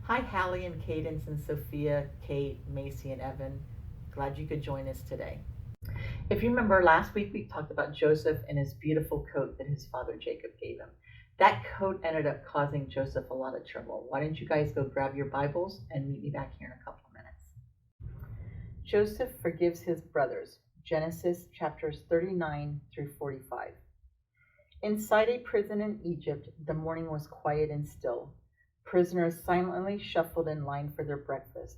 Hi, Hallie and Cadence and Sophia, Kate, Macy, and Evan. Glad you could join us today. If you remember last week, we talked about Joseph and his beautiful coat that his father Jacob gave him. That coat ended up causing Joseph a lot of trouble. Why don't you guys go grab your Bibles and meet me back here in a couple of minutes? Joseph forgives his brothers. Genesis chapters 39 through 45. Inside a prison in Egypt, the morning was quiet and still. Prisoners silently shuffled in line for their breakfast.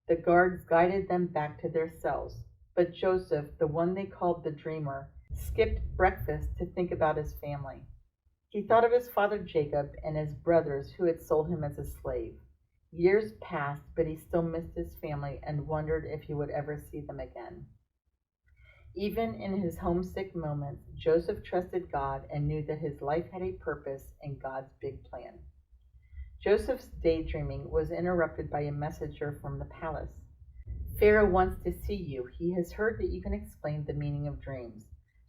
The guards guided them back to their cells, but Joseph, the one they called the dreamer, skipped breakfast to think about his family. He thought of his father Jacob and his brothers who had sold him as a slave. Years passed, but he still missed his family and wondered if he would ever see them again. Even in his homesick moments, Joseph trusted God and knew that his life had a purpose in God's big plan. Joseph's daydreaming was interrupted by a messenger from the palace. Pharaoh wants to see you. He has heard that you can explain the meaning of dreams.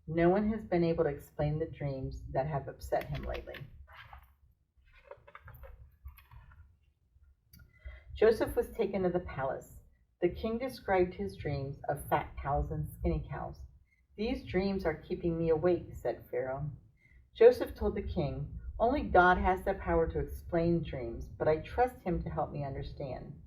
No one has been able to explain the dreams that have upset him lately. Joseph was taken to the palace. The king described his dreams of fat cows and skinny cows. "These dreams are keeping me awake," said Pharaoh. Joseph told the king, "Only God has the power to explain dreams, but I trust him to help me understand."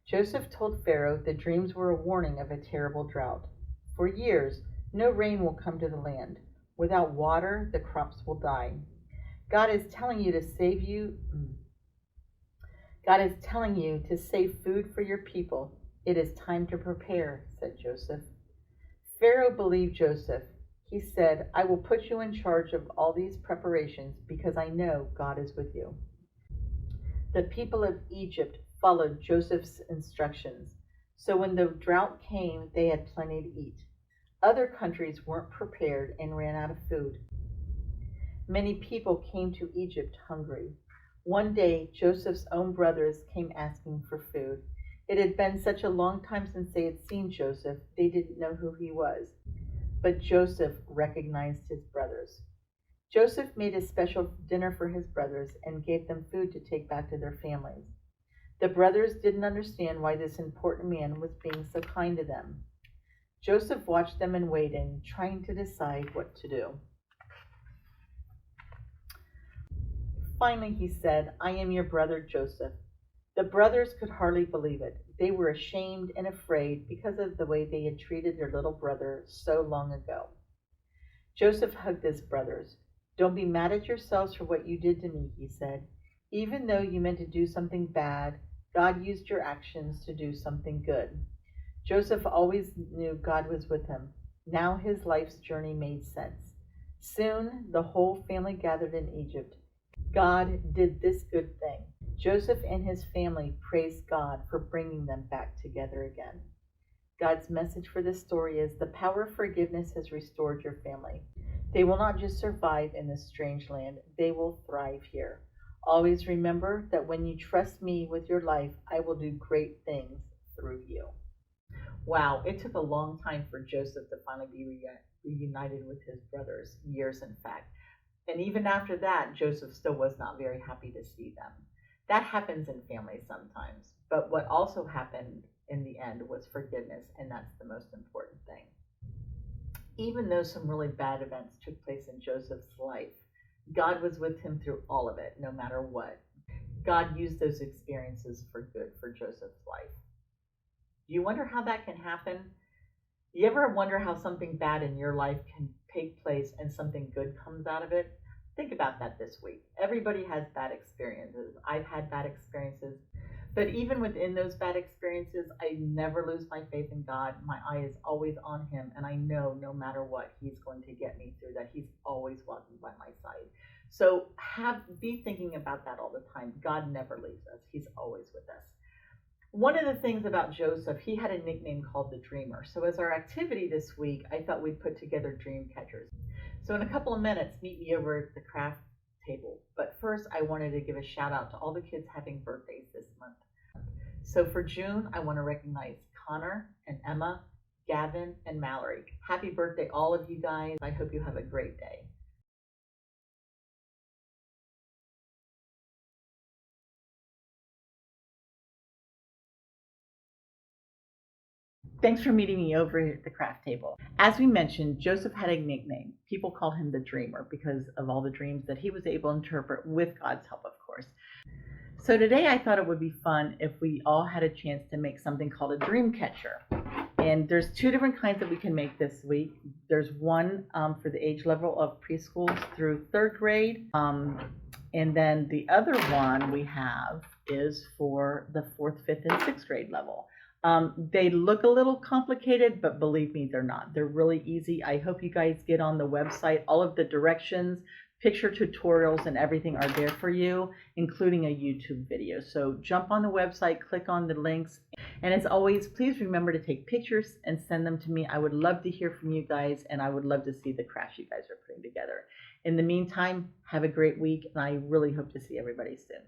Joseph told Pharaoh the dreams were a warning of a terrible drought. For years, no rain will come to the land. Without water, the crops will die. God is telling you to save food for your people. It is time to prepare, said Joseph. Pharaoh believed Joseph. He said, "I will put you in charge of all these preparations because I know God is with you." The people of Egypt followed Joseph's instructions, so when the drought came, they had plenty to eat. Other countries weren't prepared and ran out of food. Many people came to Egypt hungry. One day, Joseph's own brothers came asking for food. It had been such a long time since they had seen Joseph, they didn't know who he was. But Joseph recognized his brothers. Joseph made a special dinner for his brothers and gave them food to take back to their families. The brothers didn't understand why this important man was being so kind to them. Joseph watched them and waited, trying to decide what to do. Finally, he said, "I am your brother Joseph." The brothers could hardly believe it. They were ashamed and afraid because of the way they had treated their little brother so long ago. Joseph hugged his brothers. "Don't be mad at yourselves for what you did to me," he said. "Even though you meant to do something bad, God used your actions to do something good." Joseph always knew God was with him. Now his life's journey made sense. Soon the whole family gathered in Egypt. God did this good thing. Joseph and his family praised God for bringing them back together again. God's message for this story is the power of forgiveness has restored your family. They will not just survive in this strange land, they will thrive here. Always remember that when you trust me with your life, I will do great things through you. Wow, it took a long time for Joseph to finally be reunited with his brothers, years in fact. And even after that, Joseph still was not very happy to see them. That happens in families sometimes. But what also happened in the end was forgiveness, and that's the most important thing. Even though some really bad events took place in Joseph's life, God was with him through all of it, no matter what. God used those experiences for good for Joseph's life. Do you wonder how that can happen? Do you ever wonder how something bad in your life can take place and something good comes out of it? Think about that this week. Everybody has bad experiences. I've had bad experiences. But even within those bad experiences, I never lose my faith in God. My eye is always on him, and I know no matter what, he's going to get me through that. He's always walking by my side. So be thinking about that all the time. God never leaves us. He's always with us. One of the things about Joseph, he had a nickname called the Dreamer. So as our activity this week, I thought we'd put together dream catchers. So in a couple of minutes, meet me over at the craft table. But first, I wanted to give a shout out to all the kids having birthdays this month. So for June, I want to recognize Connor and Emma, Gavin, and Mallory. Happy birthday, all of you guys. I hope you have a great day. Thanks for meeting me over at the craft table. As we mentioned, Joseph had a nickname. People called him the Dreamer because of all the dreams that he was able to interpret with God's help, of course. So today I thought it would be fun if we all had a chance to make something called a dream catcher. And there's two different kinds that we can make this week. There's one for the age level of preschool through third grade. And then the other one we have is for the fourth, fifth, and sixth grade level. They look a little complicated, but believe me, they're not. They're really easy. I hope you guys get on the website. All of the directions, picture tutorials, and everything are there for you, including a YouTube video. So jump on the website, click on the links. And as always, please remember to take pictures and send them to me. I would love to hear from you guys, and I would love to see the crafts you guys are putting together. In the meantime, have a great week, and I really hope to see everybody soon.